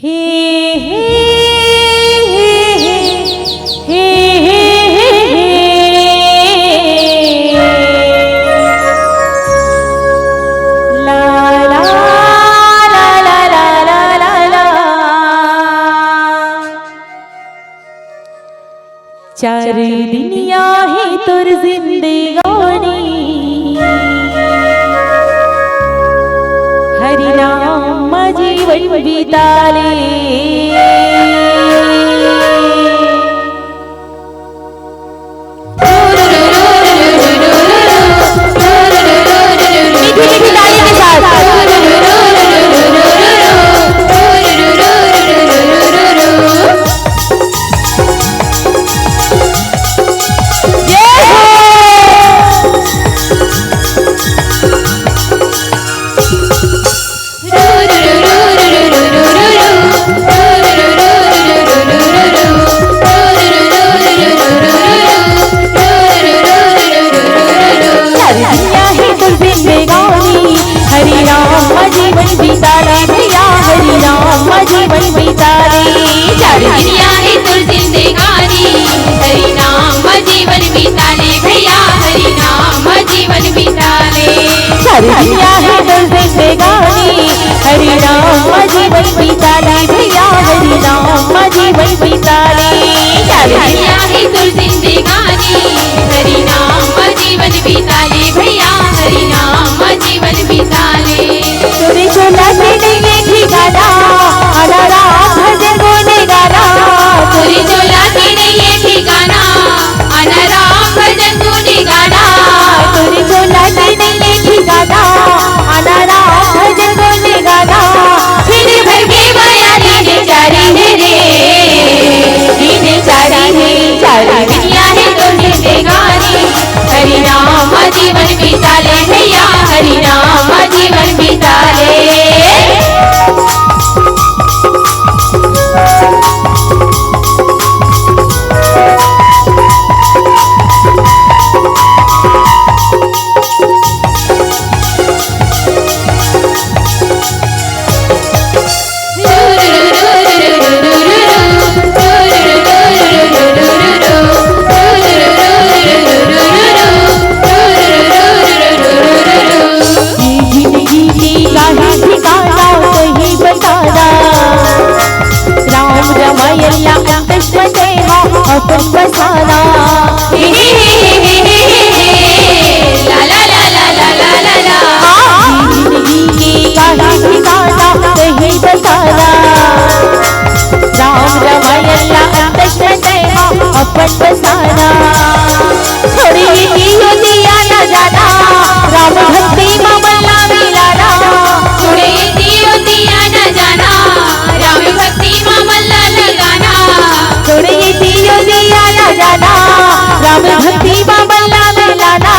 हे हे हे ला ला ला ला ला ला ला चार दुनिया है तुर जिंदगानी हरि नाम जीवन बीताले दुनिया है तुर जिंदगानी हरि नाम जीवन बीताले भैया हरि नाम जीवन बीताले दुनिया है तुर जिंदगानी हरि नाम जीवन बीताले भैया हरि नाम जीवन बीताले तुरे चोला से नहीं ठिकाना अनारा भजन गोने गाना तुरी चोला से नहीं ठिकाना अनारा भजन गोने गाना तुरे चोला से नहीं ठिकाना अनारा भजन गोने गाना फिर भर के माया दीने चारी है रे दीने चारी है दुनिया है तुर जिंदगानी हरि नाम जीवन बीताले भैया हरि नाम जीवन बीताले अपन बसाना ला ला ला ला ला ला ला ला जिंदगी का ठिकाना कहीं बसाना राम रमायला दशरथ अपन बसाना छोड़ी दिया न जाना राम भक्ति ममला मिलाना छोड़े दिया न जाना राम भक्ति ममला लगाना छोड़ी दिया न जाना राम भक्ति ममला मिलाना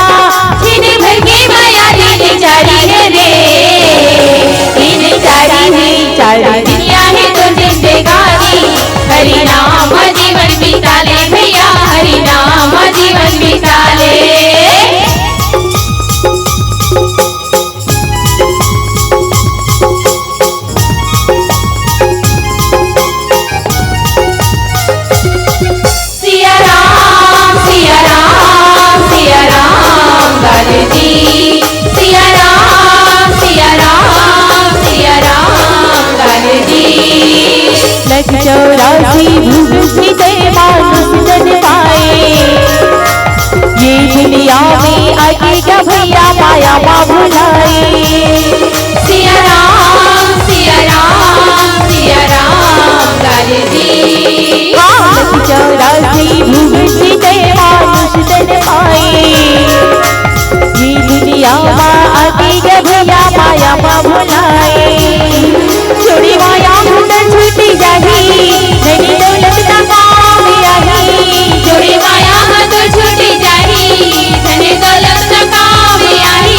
दिन भर के माया दीने चारी है रे दीने चारी है दुनिया है तुर जिंदगानी हरि नाम जीवन बीताले भैया हरि नाम जीवन बीताले सिया राम गाले जी सिया राम गाले जी लग 84 भूमि देवा सुन पाए ये दुनिया में आगे का भैया माया माँ भुलाए सिया राम गाले जी लग 84 भूमि देवा सुन पाए ये दुनिया में आगे का भैया माया माँ भुलाए छोड़ी माया मुंडन छूटी जाही धनी दौलत ना काम आही जोड़ी माया तो छूटी जाही धन दौलत न काम आई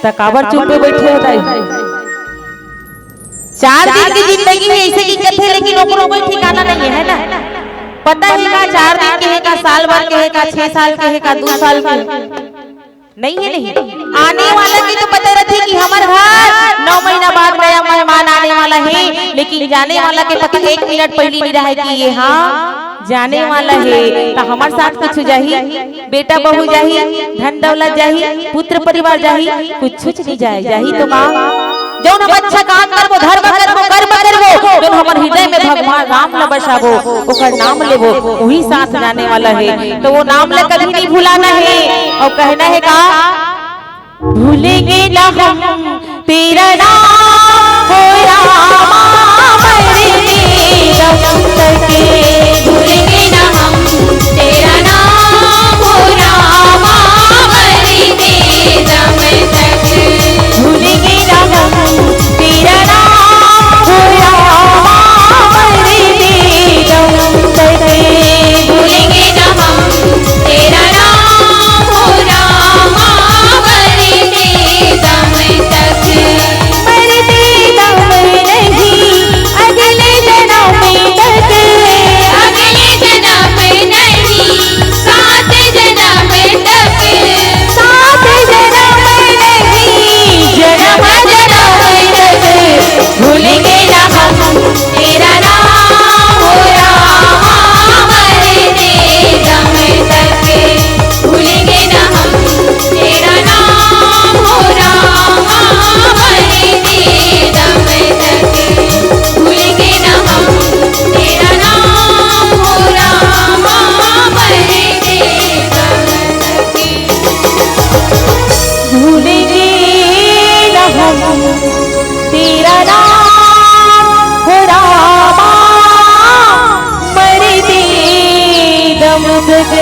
तकाबर चुप पे बैठे होता है। 4 दिन की जिंदगी में ऐसे की कथे, लेकिन ओकरो कोई ठिकाना नहीं है ना। पता है का 4 दिन के है का, साल भर के है का, 6 साल के है का, 2 साल के नहीं है। नहीं आने वाला की तो पता रहती कि हमारे घर 9 महीना बाद नया मेहमान आने वाला है, लेकिन जाने वाला के पता 1 मिनट पहले नहीं रहा है कि ये हाँ जाने वाला है। तो हमारे साथ कुछ जाही, बेटा बहू जाही, धन दौलत जाही, पुत्र परिवार जाही, कुछ नहीं जाही तो का जौन हम अच्छा काम करबो, धर्म करबो, कर्म करबो, जौन हमर हृदय में भगवान राम ल बसाबो, ओकर नाम लेबो, वही साथ जाने वाला है। तो वो नाम ले कभी नहीं भुलाना है। और कहना है का भूलेंगे ना हम तेरा नाम हो रामा, मरने दम तक भूलेंगे ना हम तेरा नाम हो रामा, मरने दम तक। भूलेंगे ना हम तेरा नाम हो रामा, मरने दम तक। भूलेंगे ना हम तेरा नाम हो रामा, मरने दम तक। मरते दम नहीं अगले जन्म तक, अगले जन्म नहीं, 7 जन्म तक। 7 जन्म नहीं, जन्म तक। भूलेंगे ना हम तेरा नाम हो रामा, मरने दम तक। भूलेंगे ना हम तेरा नाम हो रामा, मरने दम तक। भूलेंगे ना हम तेरा नाम हो रामा, मरने दम तक। भूलेंगे न हम तेरा नाम हो रामा, मरते दम तक।